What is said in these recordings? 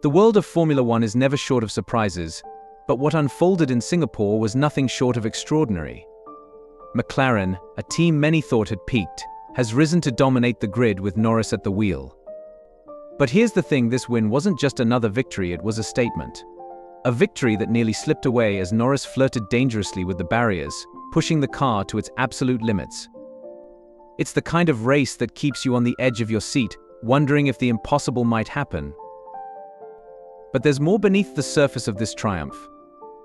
The world of Formula One is never short of surprises, but what unfolded in Singapore was nothing short of extraordinary. McLaren, a team many thought had peaked, has risen to dominate the grid with Norris at the wheel. But here's the thing, this win wasn't just another victory, it was a statement. A victory that nearly slipped away as Norris flirted dangerously with the barriers, pushing the car to its absolute limits. It's the kind of race that keeps you on the edge of your seat, wondering if the impossible might happen. But there's more beneath the surface of this triumph.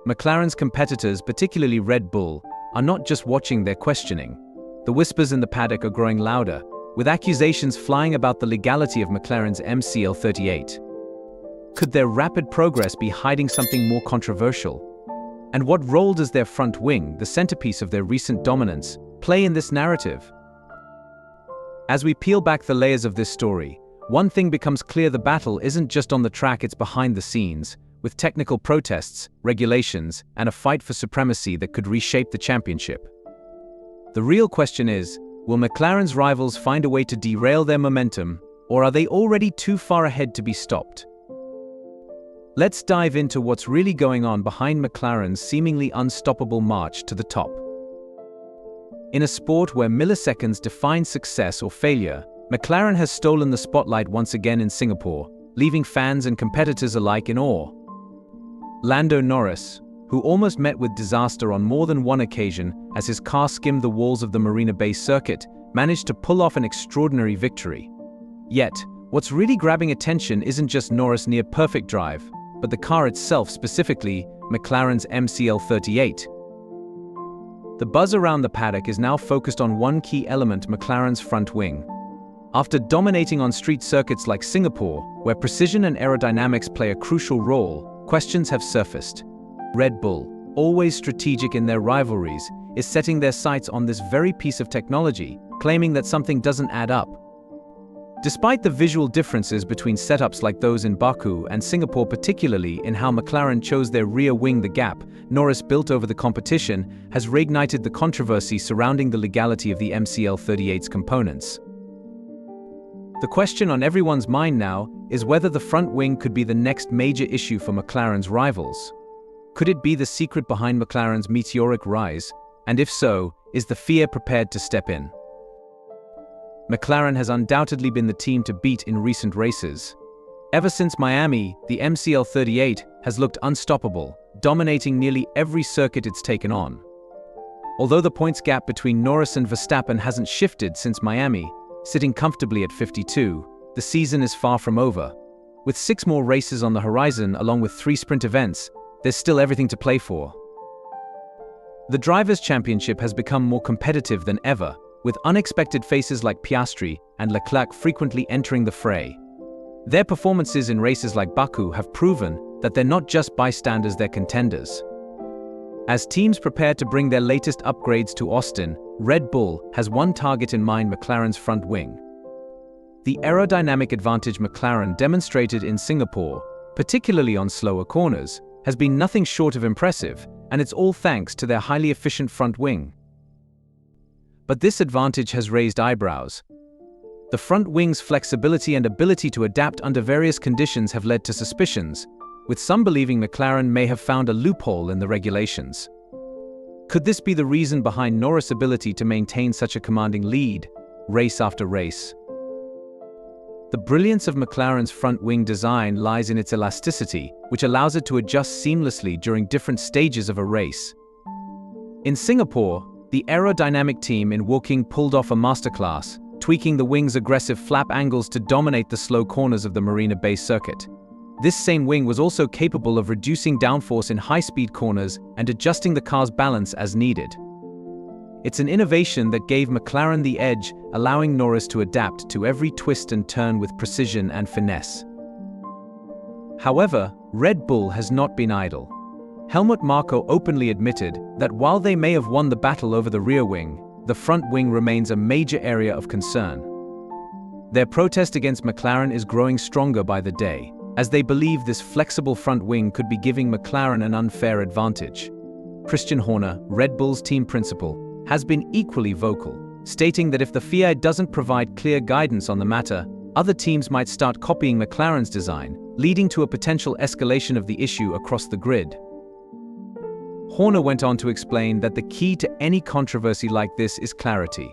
McLaren's competitors, particularly Red Bull, are not just watching, they're questioning. The whispers in the paddock are growing louder, with accusations flying about the legality of McLaren's MCL38. Could their rapid progress be hiding something more controversial? And what role does their front wing, the centerpiece of their recent dominance, play in this narrative? As we peel back the layers of this story, one thing becomes clear: the battle isn't just on the track, it's behind the scenes, with technical protests, regulations, and a fight for supremacy that could reshape the championship. The real question is, will McLaren's rivals find a way to derail their momentum, or are they already too far ahead to be stopped? Let's dive into what's really going on behind McLaren's seemingly unstoppable march to the top. In a sport where milliseconds define success or failure, McLaren has stolen the spotlight once again in Singapore, leaving fans and competitors alike in awe. Lando Norris, who almost met with disaster on more than one occasion as his car skimmed the walls of the Marina Bay circuit, managed to pull off an extraordinary victory. Yet, what's really grabbing attention isn't just Norris' near-perfect drive, but the car itself, specifically McLaren's MCL38. The buzz around the paddock is now focused on one key element: McLaren's front wing. After dominating on street circuits like Singapore, where precision and aerodynamics play a crucial role, questions have surfaced. Red Bull, always strategic in their rivalries, is setting their sights on this very piece of technology, claiming that something doesn't add up. Despite the visual differences between setups like those in Baku and Singapore, particularly in how McLaren chose their rear wing, the gap Norris built over the competition has reignited the controversy surrounding the legality of the MCL38's components. The question on everyone's mind now is whether the front wing could be the next major issue for McLaren's rivals. Could it be the secret behind McLaren's meteoric rise? And if so, is the FIA prepared to step in? McLaren has undoubtedly been the team to beat in recent races. Ever since Miami, the MCL38 has looked unstoppable, dominating nearly every circuit it's taken on. Although the points gap between Norris and Verstappen hasn't shifted since Miami, sitting comfortably at 52, the season is far from over. With 6 more races on the horizon along with 3 sprint events, there's still everything to play for. The Drivers' Championship has become more competitive than ever, with unexpected faces like Piastri and Leclerc frequently entering the fray. Their performances in races like Baku have proven that they're not just bystanders, they're contenders. As teams prepare to bring their latest upgrades to Austin, Red Bull has one target in mind: McLaren's front wing. The aerodynamic advantage McLaren demonstrated in Singapore, particularly on slower corners, has been nothing short of impressive, and it's all thanks to their highly efficient front wing. But this advantage has raised eyebrows. The front wing's flexibility and ability to adapt under various conditions have led to suspicions, with some believing McLaren may have found a loophole in the regulations. Could this be the reason behind Norris' ability to maintain such a commanding lead, race after race? The brilliance of McLaren's front wing design lies in its elasticity, which allows it to adjust seamlessly during different stages of a race. In Singapore, the aerodynamic team in Woking pulled off a masterclass, tweaking the wing's aggressive flap angles to dominate the slow corners of the Marina Bay circuit. This same wing was also capable of reducing downforce in high-speed corners and adjusting the car's balance as needed. It's an innovation that gave McLaren the edge, allowing Norris to adapt to every twist and turn with precision and finesse. However, Red Bull has not been idle. Helmut Marko openly admitted that while they may have won the battle over the rear wing, the front wing remains a major area of concern. Their protest against McLaren is growing stronger by the day, as they believe this flexible front wing could be giving McLaren an unfair advantage. Christian Horner, Red Bull's team principal, has been equally vocal, stating that if the FIA doesn't provide clear guidance on the matter, other teams might start copying McLaren's design, leading to a potential escalation of the issue across the grid. Horner went on to explain that the key to any controversy like this is clarity.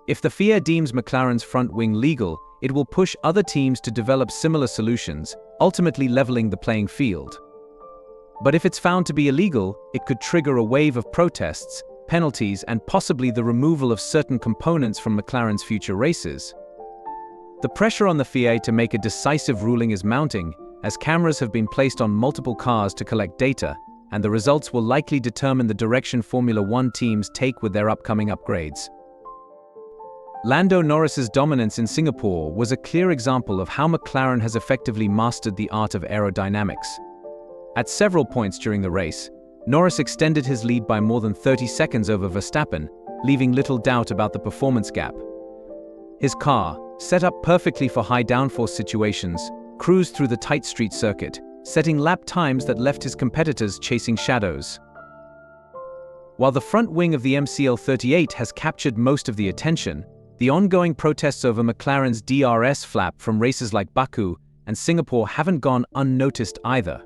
If the FIA deems McLaren's front wing legal, it will push other teams to develop similar solutions, ultimately leveling the playing field. But if it's found to be illegal, it could trigger a wave of protests, penalties, and possibly the removal of certain components from McLaren's future races. The pressure on the FIA to make a decisive ruling is mounting, as cameras have been placed on multiple cars to collect data, and the results will likely determine the direction Formula One teams take with their upcoming upgrades. Lando Norris's dominance in Singapore was a clear example of how McLaren has effectively mastered the art of aerodynamics. At several points during the race, Norris extended his lead by more than 30 seconds over Verstappen, leaving little doubt about the performance gap. His car, set up perfectly for high downforce situations, cruised through the tight street circuit, setting lap times that left his competitors chasing shadows. While the front wing of the MCL38 has captured most of the attention, the ongoing protests over McLaren's DRS flap from races like Baku and Singapore haven't gone unnoticed either.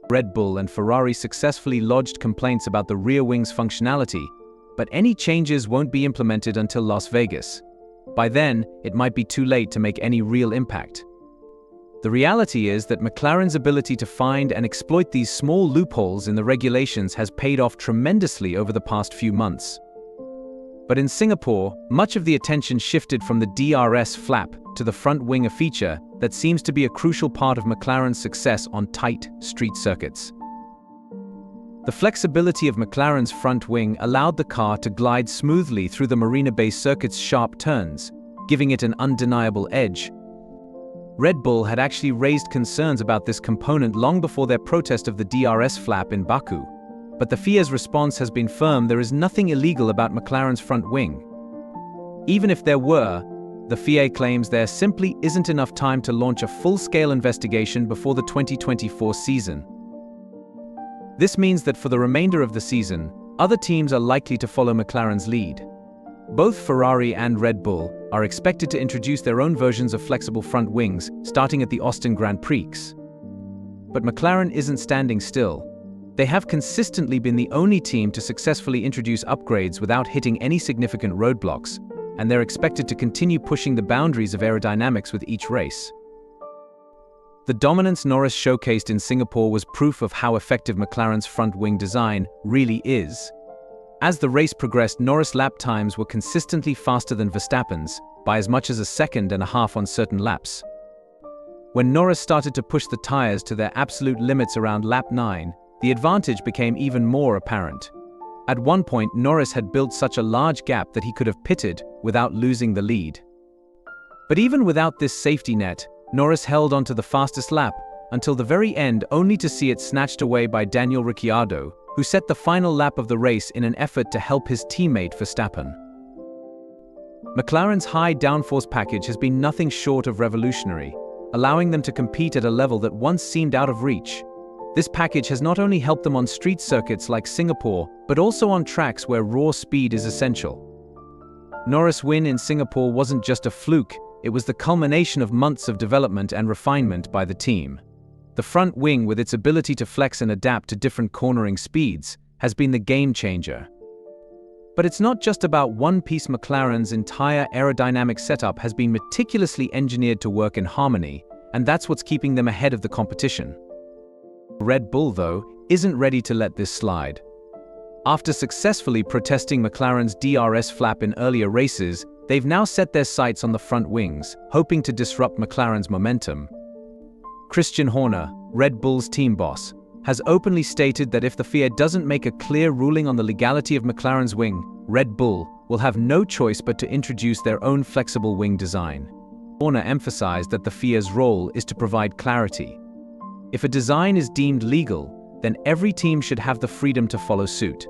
Red Bull and Ferrari successfully lodged complaints about the rear wing's functionality, but any changes won't be implemented until Las Vegas. By then, it might be too late to make any real impact. The reality is that McLaren's ability to find and exploit these small loopholes in the regulations has paid off tremendously over the past few months. But in Singapore, much of the attention shifted from the DRS flap to the front wing, a feature that seems to be a crucial part of McLaren's success on tight street circuits. The flexibility of McLaren's front wing allowed the car to glide smoothly through the Marina Bay circuit's sharp turns, giving it an undeniable edge. Red Bull had actually raised concerns about this component long before their protest of the DRS flap in Baku. But the FIA's response has been firm: there is nothing illegal about McLaren's front wing. Even if there were, the FIA claims there simply isn't enough time to launch a full-scale investigation before the 2024 season. This means that for the remainder of the season, other teams are likely to follow McLaren's lead. Both Ferrari and Red Bull are expected to introduce their own versions of flexible front wings, starting at the Austin Grand Prix. But McLaren isn't standing still. They have consistently been the only team to successfully introduce upgrades without hitting any significant roadblocks, and they're expected to continue pushing the boundaries of aerodynamics with each race. The dominance Norris showcased in Singapore was proof of how effective McLaren's front wing design really is. As the race progressed, Norris' lap times were consistently faster than Verstappen's, by as much as a second and a half on certain laps. When Norris started to push the tires to their absolute limits around lap 9, the advantage became even more apparent. At one point, Norris had built such a large gap that he could have pitted without losing the lead. But even without this safety net, Norris held on to the fastest lap until the very end, only to see it snatched away by Daniel Ricciardo, who set the final lap of the race in an effort to help his teammate Verstappen. McLaren's high downforce package has been nothing short of revolutionary, allowing them to compete at a level that once seemed out of reach. This package has not only helped them on street circuits like Singapore, but also on tracks where raw speed is essential. Norris' win in Singapore wasn't just a fluke, it was the culmination of months of development and refinement by the team. The front wing, with its ability to flex and adapt to different cornering speeds, has been the game changer. But it's not just about one piece. McLaren's entire aerodynamic setup has been meticulously engineered to work in harmony, and that's what's keeping them ahead of the competition. Red Bull, though, isn't ready to let this slide. After successfully protesting McLaren's DRS flap in earlier races, they've now set their sights on the front wings, hoping to disrupt McLaren's momentum. Christian Horner, Red Bull's team boss, has openly stated that if the FIA doesn't make a clear ruling on the legality of McLaren's wing, Red Bull will have no choice but to introduce their own flexible wing design. Horner emphasized that the FIA's role is to provide clarity. If a design is deemed legal, then every team should have the freedom to follow suit.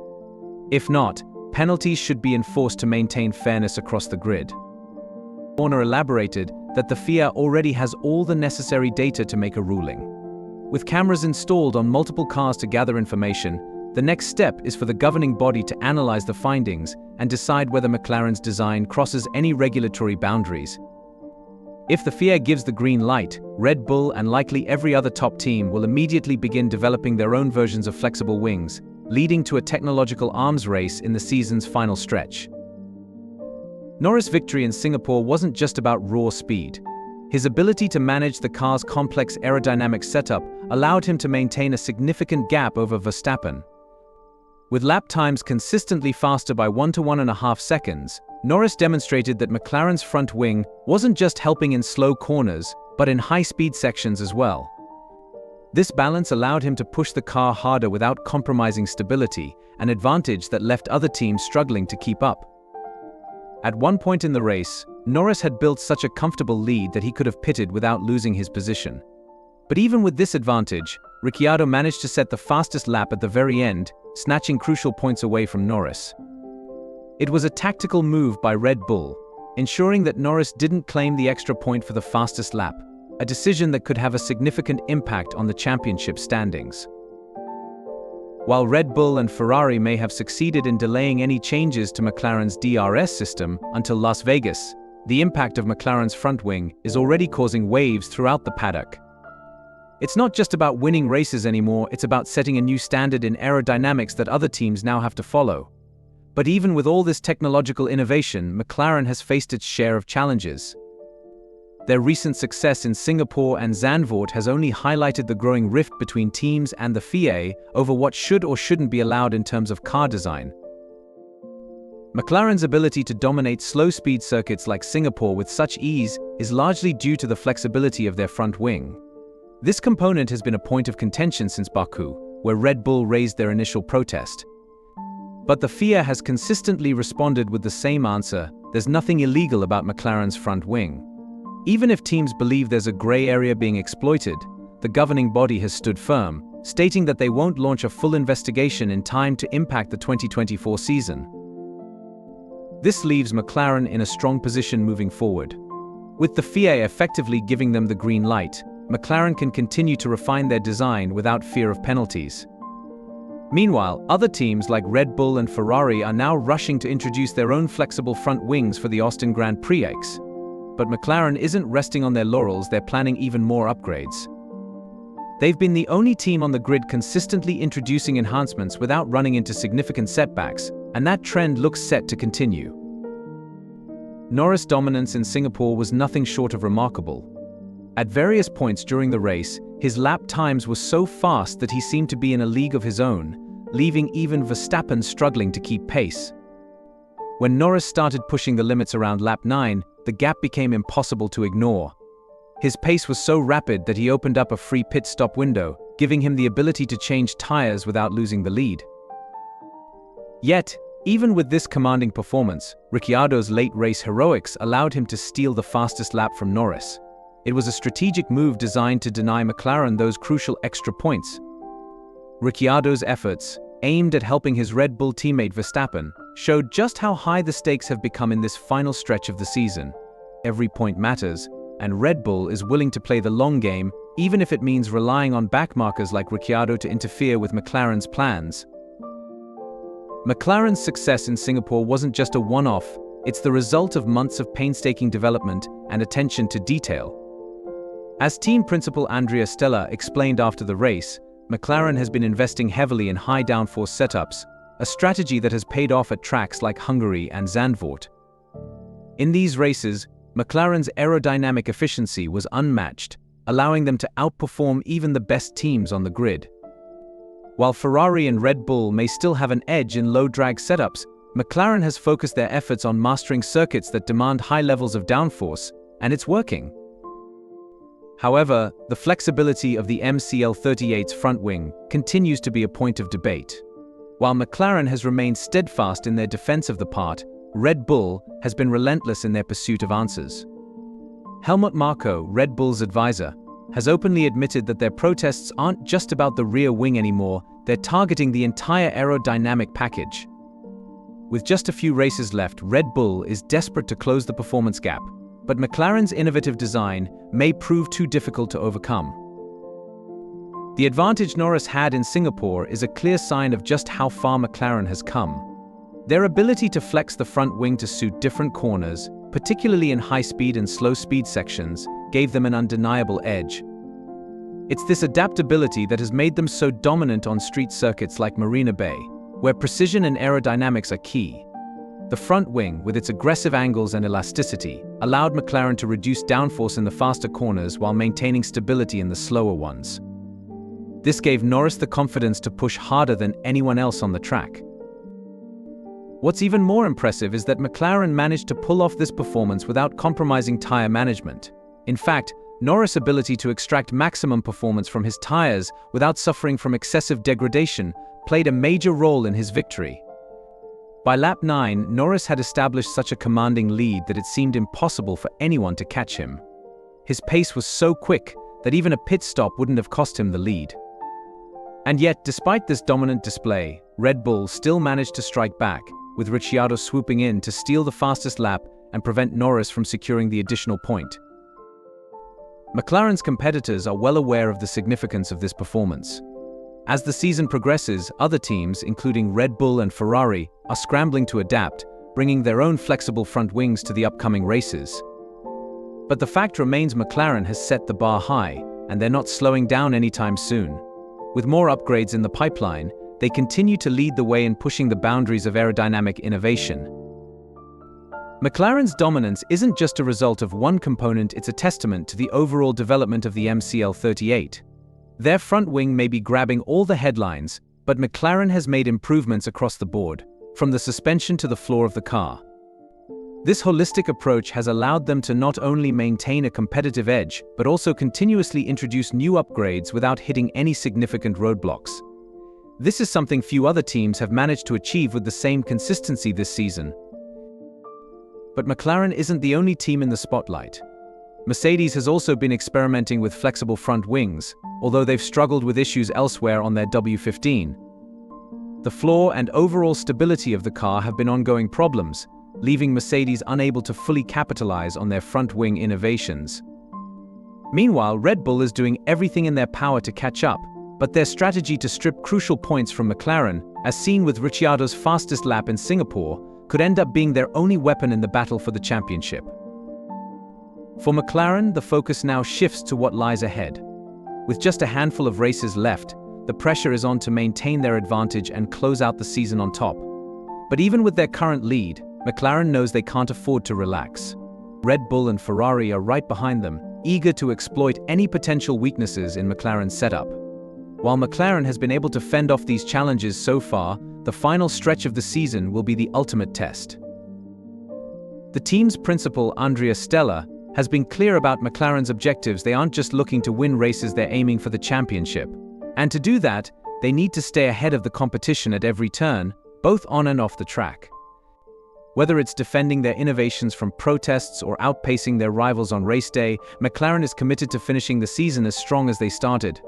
If not, penalties should be enforced to maintain fairness across the grid. Horner elaborated that the FIA already has all the necessary data to make a ruling. With cameras installed on multiple cars to gather information, the next step is for the governing body to analyze the findings and decide whether McLaren's design crosses any regulatory boundaries. If the FIA gives the green light, Red Bull and likely every other top team will immediately begin developing their own versions of flexible wings, leading to a technological arms race in the season's final stretch. Norris' victory in Singapore wasn't just about raw speed. His ability to manage the car's complex aerodynamic setup allowed him to maintain a significant gap over Verstappen. With lap times consistently faster by 1 to 1.5 seconds, Norris demonstrated that McLaren's front wing wasn't just helping in slow corners, but in high-speed sections as well. This balance allowed him to push the car harder without compromising stability, an advantage that left other teams struggling to keep up. At one point in the race, Norris had built such a comfortable lead that he could have pitted without losing his position. But even with this advantage, Ricciardo managed to set the fastest lap at the very end, snatching crucial points away from Norris. It was a tactical move by Red Bull, ensuring that Norris didn't claim the extra point for the fastest lap, a decision that could have a significant impact on the championship standings. While Red Bull and Ferrari may have succeeded in delaying any changes to McLaren's DRS system until Las Vegas, the impact of McLaren's front wing is already causing waves throughout the paddock. It's not just about winning races anymore, it's about setting a new standard in aerodynamics that other teams now have to follow. But even with all this technological innovation, McLaren has faced its share of challenges. Their recent success in Singapore and Zandvoort has only highlighted the growing rift between teams and the FIA over what should or shouldn't be allowed in terms of car design. McLaren's ability to dominate slow-speed circuits like Singapore with such ease is largely due to the flexibility of their front wing. This component has been a point of contention since Baku, where Red Bull raised their initial protest. But the FIA has consistently responded with the same answer: there's nothing illegal about McLaren's front wing. Even if teams believe there's a grey area being exploited, the governing body has stood firm, stating that they won't launch a full investigation in time to impact the 2024 season. This leaves McLaren in a strong position moving forward. With the FIA effectively giving them the green light, McLaren can continue to refine their design without fear of penalties. Meanwhile, other teams like Red Bull and Ferrari are now rushing to introduce their own flexible front wings for the Austin Grand Prix. But McLaren isn't resting on their laurels, they're planning even more upgrades. They've been the only team on the grid consistently introducing enhancements without running into significant setbacks, and that trend looks set to continue. Norris' dominance in Singapore was nothing short of remarkable. At various points during the race, his lap times were so fast that he seemed to be in a league of his own, leaving even Verstappen struggling to keep pace. When Norris started pushing the limits around lap 9, the gap became impossible to ignore. His pace was so rapid that he opened up a free pit stop window, giving him the ability to change tires without losing the lead. Yet, even with this commanding performance, Ricciardo's late race heroics allowed him to steal the fastest lap from Norris. It was a strategic move designed to deny McLaren those crucial extra points. Ricciardo's efforts, aimed at helping his Red Bull teammate Verstappen, showed just how high the stakes have become in this final stretch of the season. Every point matters, and Red Bull is willing to play the long game, even if it means relying on backmarkers like Ricciardo to interfere with McLaren's plans. McLaren's success in Singapore wasn't just a one-off, it's the result of months of painstaking development and attention to detail. As team principal Andrea Stella explained after the race, McLaren has been investing heavily in high downforce setups, a strategy that has paid off at tracks like Hungary and Zandvoort. In these races, McLaren's aerodynamic efficiency was unmatched, allowing them to outperform even the best teams on the grid. While Ferrari and Red Bull may still have an edge in low-drag setups, McLaren has focused their efforts on mastering circuits that demand high levels of downforce, and it's working. However, the flexibility of the MCL38's front wing continues to be a point of debate. While McLaren has remained steadfast in their defense of the part, Red Bull has been relentless in their pursuit of answers. Helmut Marko, Red Bull's advisor, has openly admitted that their protests aren't just about the rear wing anymore, they're targeting the entire aerodynamic package. With just a few races left, Red Bull is desperate to close the performance gap, but McLaren's innovative design may prove too difficult to overcome. The advantage Norris had in Singapore is a clear sign of just how far McLaren has come. Their ability to flex the front wing to suit different corners, particularly in high-speed and slow-speed sections, gave them an undeniable edge. It's this adaptability that has made them so dominant on street circuits like Marina Bay, where precision and aerodynamics are key. The front wing, with its aggressive angles and elasticity, allowed McLaren to reduce downforce in the faster corners while maintaining stability in the slower ones. This gave Norris the confidence to push harder than anyone else on the track. What's even more impressive is that McLaren managed to pull off this performance without compromising tire management. In fact, Norris' ability to extract maximum performance from his tires without suffering from excessive degradation played a major role in his victory. By lap 9, Norris had established such a commanding lead that it seemed impossible for anyone to catch him. His pace was so quick that even a pit stop wouldn't have cost him the lead. And yet, despite this dominant display, Red Bull still managed to strike back, with Ricciardo swooping in to steal the fastest lap and prevent Norris from securing the additional point. McLaren's competitors are well aware of the significance of this performance. As the season progresses, other teams, including Red Bull and Ferrari, are scrambling to adapt, bringing their own flexible front wings to the upcoming races. But the fact remains McLaren has set the bar high, and they're not slowing down anytime soon. With more upgrades in the pipeline, they continue to lead the way in pushing the boundaries of aerodynamic innovation. McLaren's dominance isn't just a result of one component, it's a testament to the overall development of the MCL38. Their front wing may be grabbing all the headlines, but McLaren has made improvements across the board, from the suspension to the floor of the car. This holistic approach has allowed them to not only maintain a competitive edge, but also continuously introduce new upgrades without hitting any significant roadblocks. This is something few other teams have managed to achieve with the same consistency this season. But McLaren isn't the only team in the spotlight. Mercedes has also been experimenting with flexible front wings, although they've struggled with issues elsewhere on their W15. The floor and overall stability of the car have been ongoing problems, leaving Mercedes unable to fully capitalize on their front wing innovations. Meanwhile, Red Bull is doing everything in their power to catch up, but their strategy to strip crucial points from McLaren, as seen with Ricciardo's fastest lap in Singapore, could end up being their only weapon in the battle for the championship. For McLaren, the focus now shifts to what lies ahead. With just a handful of races left, the pressure is on to maintain their advantage and close out the season on top. But even with their current lead, McLaren knows they can't afford to relax. Red Bull and Ferrari are right behind them, eager to exploit any potential weaknesses in McLaren's setup. While McLaren has been able to fend off these challenges so far, the final stretch of the season will be the ultimate test. The team's principal, Andrea Stella, has been clear about McLaren's objectives. They aren't just looking to win races, they're aiming for the championship. And to do that, they need to stay ahead of the competition at every turn, both on and off the track. Whether it's defending their innovations from protests or outpacing their rivals on race day, McLaren is committed to finishing the season as strong as they started.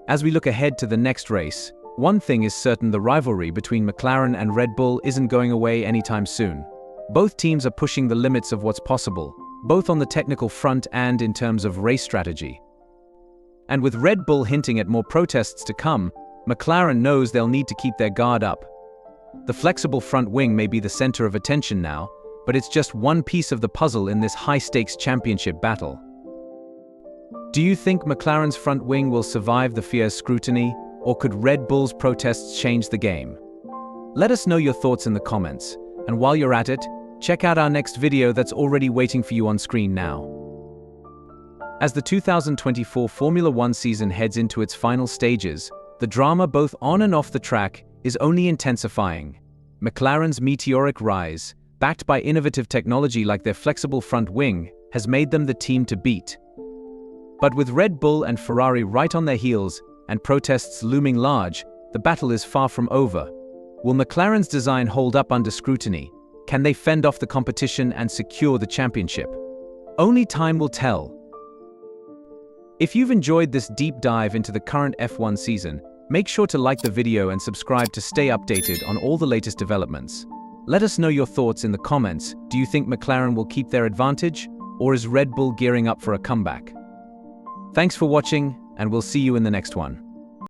As we look ahead to the next race, one thing is certain: the rivalry between McLaren and Red Bull isn't going away anytime soon. Both teams are pushing the limits of what's possible, both on the technical front and in terms of race strategy. And with Red Bull hinting at more protests to come, McLaren knows they'll need to keep their guard up. The flexible front wing may be the center of attention now, but it's just one piece of the puzzle in this high-stakes championship battle. Do you think McLaren's front wing will survive the fierce scrutiny, or could Red Bull's protests change the game? Let us know your thoughts in the comments, and while you're at it, check out our next video that's already waiting for you on screen now. As the 2024 Formula One season heads into its final stages, the drama both on and off the track is only intensifying. McLaren's meteoric rise, backed by innovative technology like their flexible front wing, has made them the team to beat. But with Red Bull and Ferrari right on their heels, and protests looming large, the battle is far from over. Will McLaren's design hold up under scrutiny? Can they fend off the competition and secure the championship? Only time will tell. If you've enjoyed this deep dive into the current F1 season, make sure to like the video and subscribe to stay updated on all the latest developments. Let us know your thoughts in the comments. Do you think McLaren will keep their advantage, or is Red Bull gearing up for a comeback? Thanks for watching, and we'll see you in the next one.